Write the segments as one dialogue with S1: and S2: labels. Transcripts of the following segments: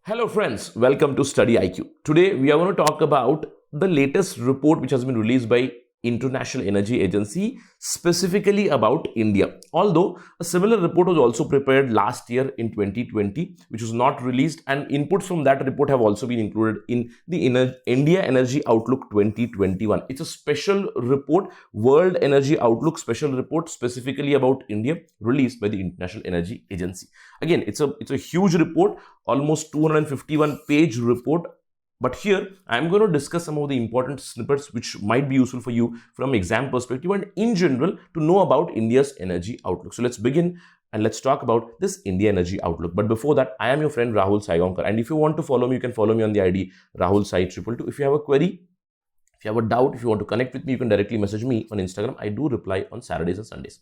S1: Hello friends, welcome to StudyIQ. Today we are going to talk about the latest report which has been released by International Energy Agency specifically about India. Although a similar report was also prepared last year in 2020 which was not released, and inputs from that report have also been included in the India Energy Outlook 2021. It's a special report, World Energy Outlook special report specifically about India, released by the International Energy Agency. Again, it's a huge report, almost 251 page report. But here I am going to discuss some of the important snippets which might be useful for you from exam perspective and in general to know about India's energy outlook. So let's begin and let's talk about this India Energy Outlook. But before that, I am your friend Rahul Saigonkar, and if you want to follow me, you can follow me on the ID Rahul Sai 222. If you have a query, if you have a doubt, if you want to connect with me, you can directly message me on Instagram. I do reply on Saturdays and Sundays.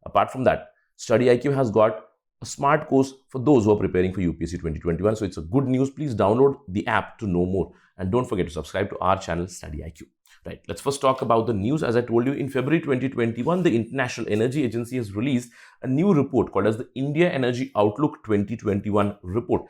S1: Apart from that, StudyIQ has got a smart course for those who are preparing for UPSC 2021. So it's a good news. Please download the app to know more. And don't forget to subscribe to our channel StudyIQ. Right, let's first talk about the news. As I told you, in February 2021, the International Energy Agency has released a new report called as the India Energy Outlook 2021 report.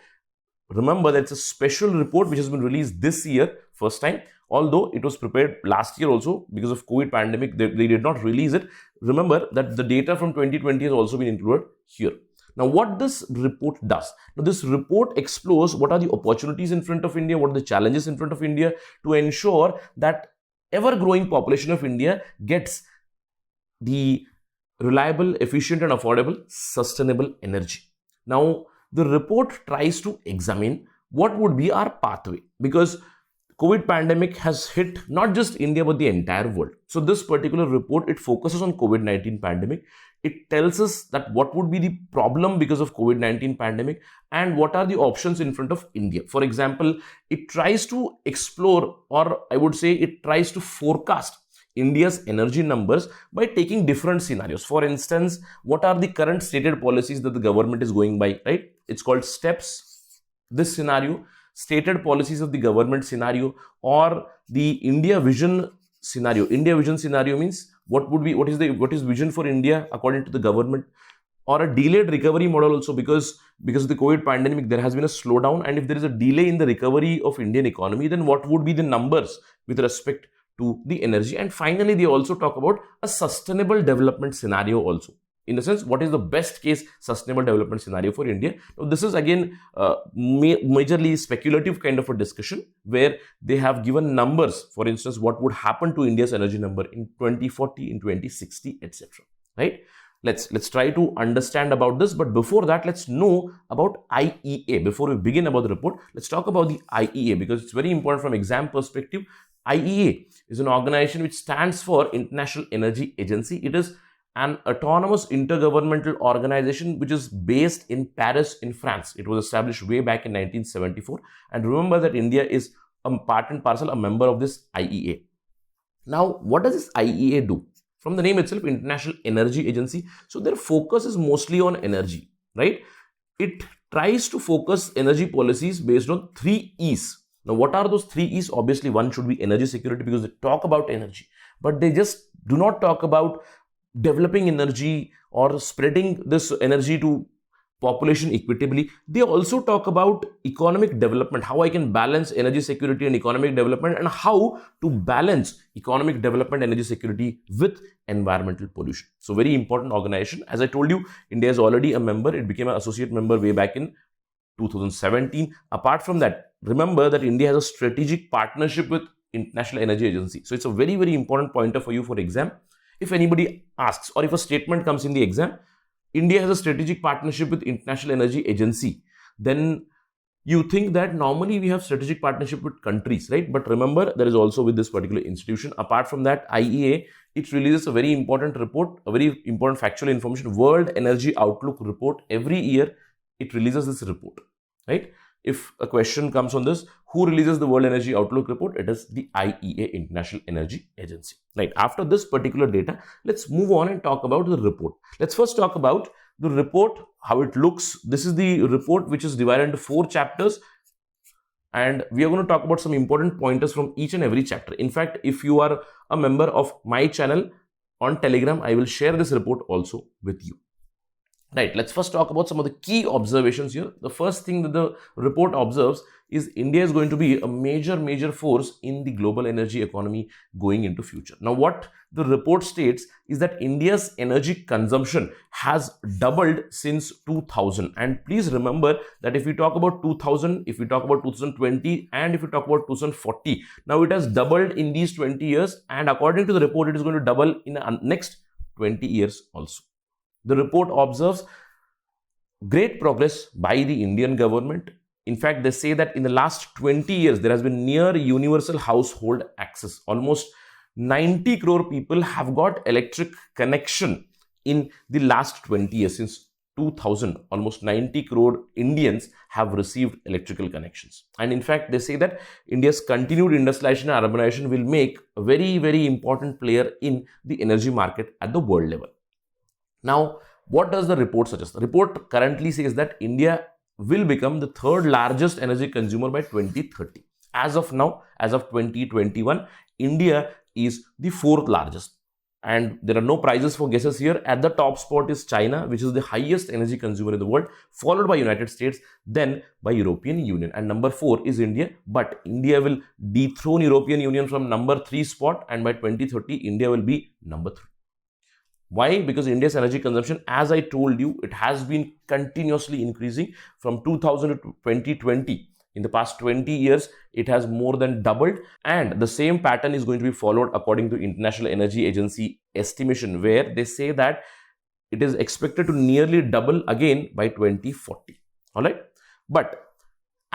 S1: Remember that it's a special report which has been released this year, first time. Although it was prepared last year also, because of COVID pandemic, they did not release it. Remember that the data from 2020 has also been included here. Now, what this report does? Now, this report explores what are the opportunities in front of India, what are the challenges in front of India to ensure that ever-growing population of India gets the reliable, efficient and affordable, sustainable energy. Now, the report tries to examine what would be our pathway, because COVID pandemic has hit not just India but the entire world. So this particular report, it focuses on COVID-19 pandemic. It tells us that what would be the problem because of COVID-19 pandemic and what are the options in front of India. For example, it tries to explore, or I would say it tries to forecast India's energy numbers by taking different scenarios. For instance, what are the current stated policies that the government is going by, right? It's called steps. This scenario, stated policies of the government scenario, or the India vision scenario. India vision scenario means what is vision for India according to the government, or a delayed recovery model also, because of the COVID pandemic there has been a slowdown, and if there is a delay in the recovery of Indian economy, then what would be the numbers with respect to the energy. And finally, they also talk about a sustainable development scenario also. In the sense, what is the best case sustainable development scenario for India? Now, this is again majorly speculative kind of a discussion where they have given numbers. For instance, what would happen to India's energy number in 2040, in 2060, etc. Right? Let's try to understand about this. But before that, let's know about IEA. Before we begin about the report, let's talk about the IEA, because it's very important from exam perspective. IEA is an organization which stands for International Energy Agency. It is an autonomous intergovernmental organization which is based in Paris in France. It was established way back in 1974. And remember that India is a part and parcel, a member of this IEA. Now, what does this IEA do? From the name itself, International Energy Agency. So their focus is mostly on energy, right? It tries to focus energy policies based on 3 E's. Now, what are those 3 E's? Obviously, one should be energy security, because they talk about energy, but they just do not talk about developing energy or spreading this energy to population equitably. They also talk about economic development, how I can balance energy security and economic development, and how to balance economic development, energy security with environmental pollution. So very important organization. As I told you, India is already a member. It became an associate member way back in 2017. Apart from that, remember that India has a strategic partnership with International Energy Agency. So it's a very, very important pointer for you for exam. If anybody asks, or if a statement comes in the exam, India has a strategic partnership with International Energy Agency, then you think that normally we have strategic partnership with countries, right? But remember, there is also with this particular institution. Apart from that, IEA, it releases a very important report, a very important factual information, World Energy Outlook report. Every year, it releases this report, right? If a question comes on this, who releases the World Energy Outlook report? It is the IEA, International Energy Agency. Right. After this particular data, let's move on and talk about the report. Let's first talk about the report, how it looks. This is the report which is divided into 4 chapters. And we are going to talk about some important pointers from each and every chapter. In fact, if you are a member of my channel on Telegram, I will share this report also with you. Right, let's first talk about some of the key observations here. The first thing that the report observes is India is going to be a major force in the global energy economy going into future. Now, what the report states is that India's energy consumption has doubled since 2000. And please remember that if we talk about 2000, if we talk about 2020, and if we talk about 2040, now it has doubled in these 20 years. And according to the report, it is going to double in the next 20 years also. The report observes great progress by the Indian government. In fact, they say that in the last 20 years, there has been near universal household access. Almost 90 crore people have got electric connection in the last 20 years. Since 2000, almost 90 crore Indians have received electrical connections. And in fact, they say that India's continued industrialization and urbanization will make a very important player in the energy market at the world level. Now, what does the report suggest? The report currently says that India will become the third largest energy consumer by 2030. As of now, as of 2021, India is the fourth largest. And there are no prizes for guesses here. At the top spot is China, which is the highest energy consumer in the world, followed by United States, then by European Union. And number 4 is India. But India will dethrone European Union from number 3 spot, and by 2030, India will be number 3. Why? Because India's energy consumption, as I told you, it has been continuously increasing from 2000 to 2020. In the past 20 years, it has more than doubled, and the same pattern is going to be followed according to International Energy Agency estimation, where they say that it is expected to nearly double again by 2040. All right. But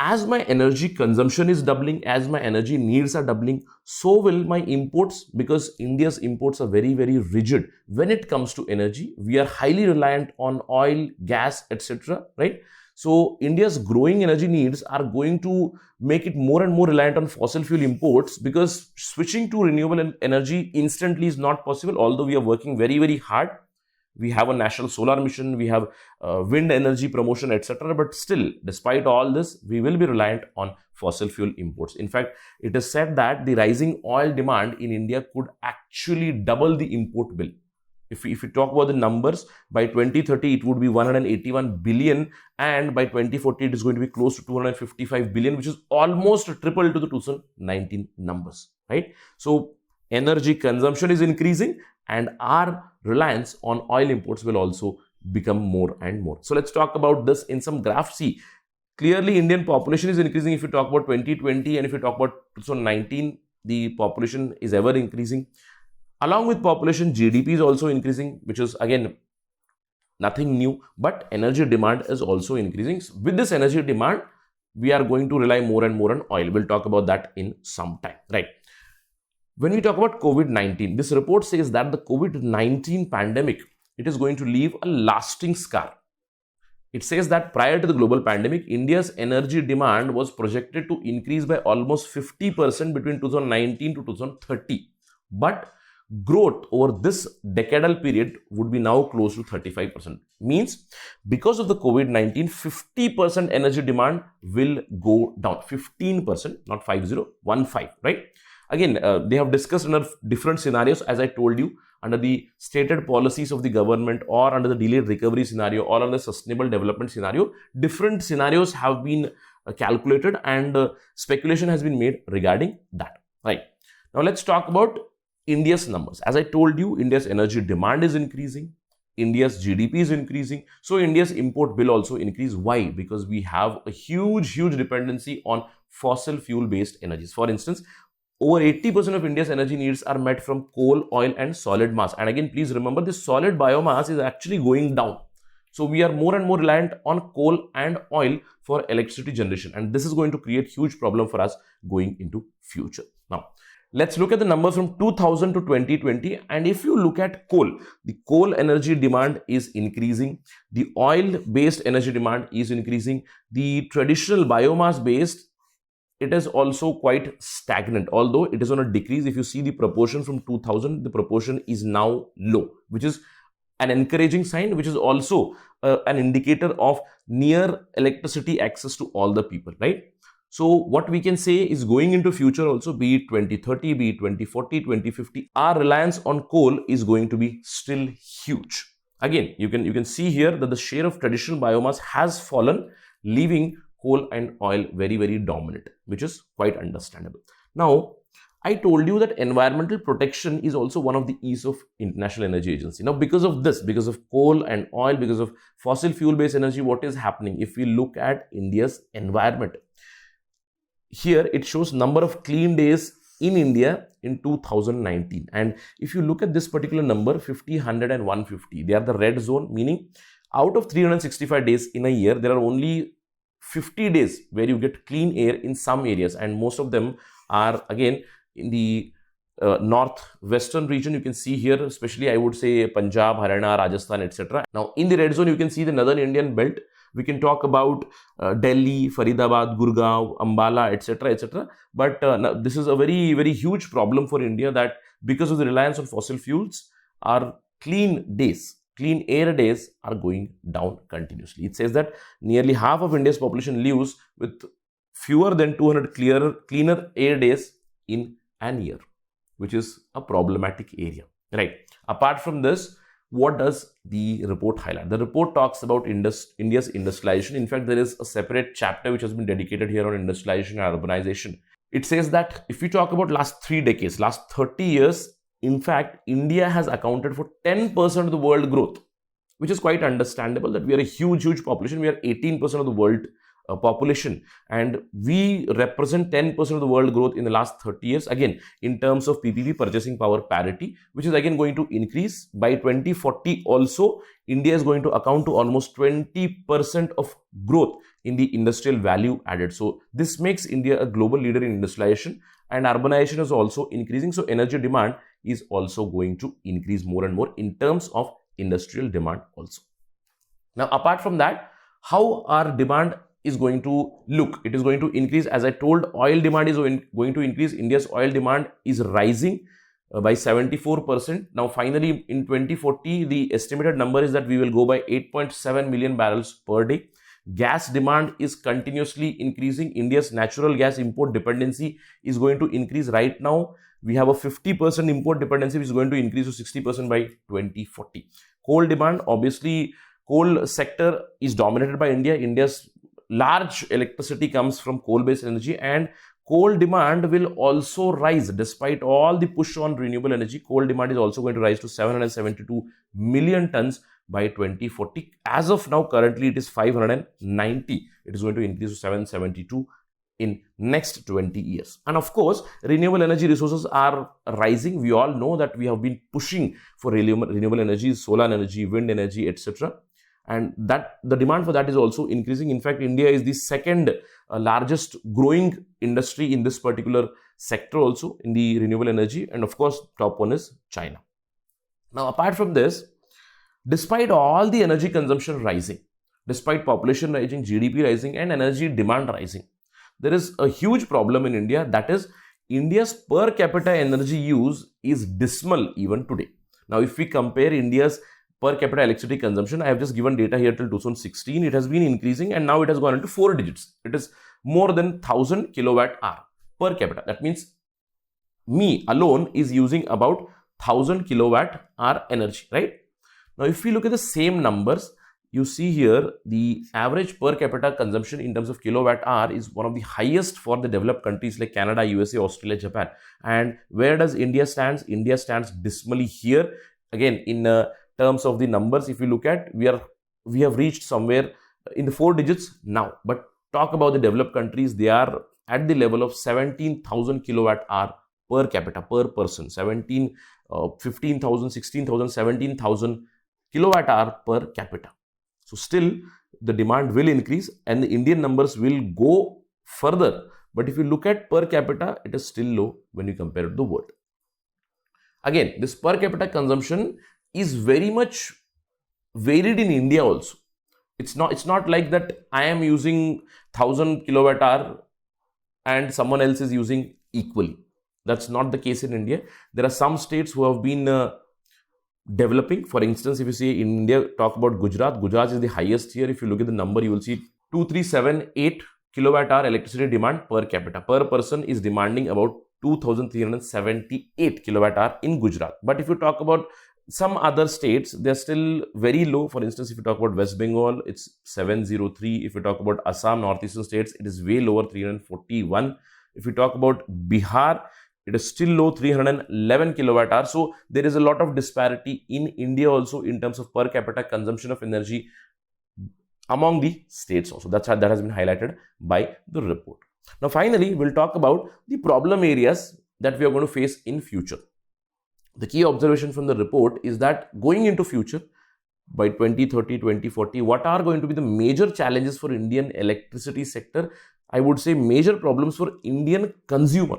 S1: as my energy consumption is doubling, as my energy needs are doubling, so will my imports, because India's imports are very rigid when it comes to energy. We are highly reliant on oil, gas, etc. Right? So India's growing energy needs are going to make it more and more reliant on fossil fuel imports, because switching to renewable energy instantly is not possible, although we are working very hard. We have a national solar mission, we have wind energy promotion, etc. But still, despite all this, we will be reliant on fossil fuel imports. In fact, it is said that the rising oil demand in India could actually double the import bill. If we talk about the numbers, by 2030, it would be 181 billion, and by 2040, it is going to be close to 255 billion, which is almost triple to the 2019 numbers, right? So, energy consumption is increasing, and our reliance on oil imports will also become more and more. So let's talk about this in some graphs. See, clearly Indian population is increasing. If you talk about 2020 and if you talk about 2019, the population is ever increasing. Along with population, GDP is also increasing, which is again nothing new, but energy demand is also increasing. With this energy demand, we are going to rely more and more on oil. We'll talk about that in some time, right? When we talk about COVID-19, this report says that the COVID-19 pandemic, it is going to leave a lasting scar. It says that prior to the global pandemic, India's energy demand was projected to increase by almost 50% between 2019 to 2030. But growth over this decadal period would be now close to 35%. Means because of the COVID-19, 50% energy demand will go down. 15%, not 50, 15, right? Again, they have discussed under different scenarios, as I told you, under the stated policies of the government, or under the delayed recovery scenario, or under the sustainable development scenario. Different scenarios have been calculated, and speculation has been made regarding that. Right. Now, let's talk about India's numbers. As I told you, India's energy demand is increasing. India's GDP is increasing. So, India's import will also increase. Why? Because we have a huge dependency on fossil fuel-based energies. For instance, over 80% of India's energy needs are met from coal, oil, and solid mass. And again, please remember, this solid biomass is actually going down. So we are more and more reliant on coal and oil for electricity generation. And this is going to create huge problem for us going into future. Now, let's look at the numbers from 2000 to 2020. And if you look at coal, the coal energy demand is increasing. The oil-based energy demand is increasing. The traditional biomass-based, it is also quite stagnant, although it is on a decrease. If you see the proportion from 2000, the proportion is now low, which is an encouraging sign, which is also an indicator of near electricity access to all the people, right? So what we can say is, going into future also, be it 2030, be it 2040, 2050, our reliance on coal is going to be still huge. Again, you can see here that the share of traditional biomass has fallen, leaving coal and oil very, very dominant, which is quite understandable. Now, I told you that environmental protection is also one of the E's of International Energy Agency. Now, because of this, because of coal and oil, because of fossil fuel-based energy, what is happening? If we look at India's environment, here it shows number of clean days in India in 2019. And if you look at this particular number, 50, 100 and 150, they are the red zone, meaning out of 365 days in a year, there are only 50 days where you get clean air in some areas, and most of them are again in the northwestern region. You can see here, especially I would say Punjab, Haryana, Rajasthan, etc. Now in the red zone, you can see the northern Indian belt. We can talk about Delhi, Faridabad, Gurgaon, Ambala, etc., etc. But this is a very, very huge problem for India, that because of the reliance on fossil fuels, our clean days, clean air days are going down continuously. It says that nearly half of India's population lives with fewer than 200 cleaner air days in an year, which is a problematic area, right? Apart from this, what does the report highlight? The report talks about India's industrialization. In fact, there is a separate chapter which has been dedicated here on industrialization and urbanization. It says that if we talk about last 3 decades, last 30 years, in fact, India has accounted for 10% of the world growth, which is quite understandable that we are a huge, huge population. We are 18% of the world population, and we represent 10% of the world growth in the last 30 years, again in terms of PPP, purchasing power parity, which is again going to increase by 2040. Also, India is going to account to almost 20% of growth in the industrial value added. So this makes India a global leader in industrialization, and urbanization is also increasing. So energy demand is also going to increase more and more in terms of industrial demand also. Now, apart from that, how our demand is going to look? It is going to increase. As I told, oil demand is going to increase. India's oil demand is rising by 74%. Now, finally, in 2040, the estimated number is that we will go by 8.7 million barrels per day. Gas demand is continuously increasing. India's natural gas import dependency is going to increase. Right now, we have a 50% import dependency, which is going to increase to 60% by 2040. Coal demand, obviously, coal sector is dominated by India. India's large electricity comes from coal-based energy, and coal demand will also rise. Despite all the push on renewable energy, coal demand is also going to rise to 772 million tons by 2040. As of now, currently it is 590. It is going to increase to 772 in next 20 years. And of course, renewable energy resources are rising. We all know that we have been pushing for renewable energy, solar energy, wind energy, etc. And that the demand for that is also increasing. In fact, India is the second largest growing industry in this particular sector also in the renewable energy. And of course, top one is China. Now, apart from this, despite all the energy consumption rising, despite population rising, GDP rising, and energy demand rising, there is a huge problem in India. That is, India's per capita energy use is dismal even today. Now, if we compare India's per capita electricity consumption, I have just given data here till 2016. It has been increasing, and now it has gone into 4 digits. It is more than 1000 kilowatt hour per capita. That means me alone is using about 1000 kilowatt hour energy, right? Now, if we look at the same numbers, you see here the average per capita consumption in terms of kilowatt hour is one of the highest for the developed countries like Canada, USA, Australia, Japan. And where does India stands? India stands dismally here. Again, in terms of the numbers, if you look at, we have reached somewhere in the 4 digits now. But talk about the developed countries, they are at the level of 17,000 kilowatt hour per capita, per person. 15,000, 16,000, 17,000 kilowatt hour per capita. So still the demand will increase and the Indian numbers will go further. But if you look at per capita, it is still low when you compare it to the world. Again, this per capita consumption is very much varied in India also. It's not like that I am using 1000 kilowatt hour and someone else is using equally. That's not the case in India. There are some states who have been developing. For instance, if you see in India, talk about Gujarat. Gujarat is the highest here. If you look at the number, you will see 2378 kilowatt hour electricity demand per capita. Per person is demanding about 2378 kilowatt hour in Gujarat. But if you talk about some other states, they're still very low. For instance, if you talk about West Bengal, it's 703. If you talk about Assam, northeastern states, it is way lower, 341. If you talk about Bihar, it is still low, 311 kilowatt hour. So there is a lot of disparity in India also in terms of per capita consumption of energy among the states also. That has been highlighted by the report. Now, finally, we'll talk about the problem areas that we are going to face in future. The key observation from the report is that going into future, by 2030, 2040, what are going to be the major challenges for Indian electricity sector? I would say major problems for Indian consumer.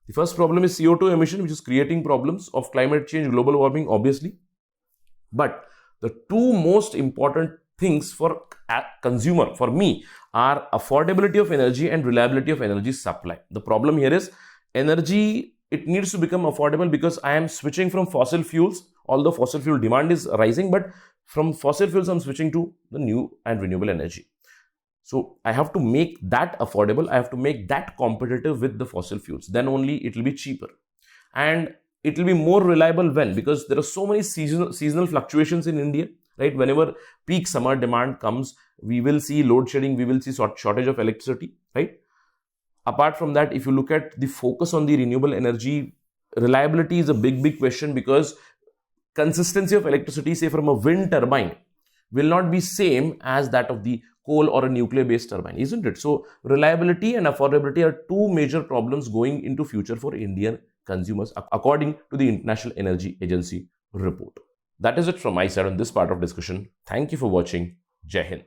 S1: The first problem is CO2 emission, which is creating problems of climate change, global warming, obviously. But the two most important things for a consumer, for me, are affordability of energy and reliability of energy supply. The problem here is energy, it needs to become affordable because I am switching from fossil fuels, although fossil fuel demand is rising, but from fossil fuels, I'm switching to the new and renewable energy. So I have to make that affordable. I have to make that competitive with the fossil fuels. Then only it will be cheaper. And it will be more reliable when? Because there are so many seasonal fluctuations in India, right? Whenever peak summer demand comes, we will see load shedding, we will see shortage of electricity, right? Apart from that, if you look at the focus on the renewable energy, reliability is a big question, because consistency of electricity, say from a wind turbine, will not be same as that of the coal or a nuclear based turbine, isn't it? So reliability and affordability are two major problems going into future for Indian consumers, according to the International Energy Agency report. That is it from my side on this part of discussion. Thank you for watching. Jai Hind.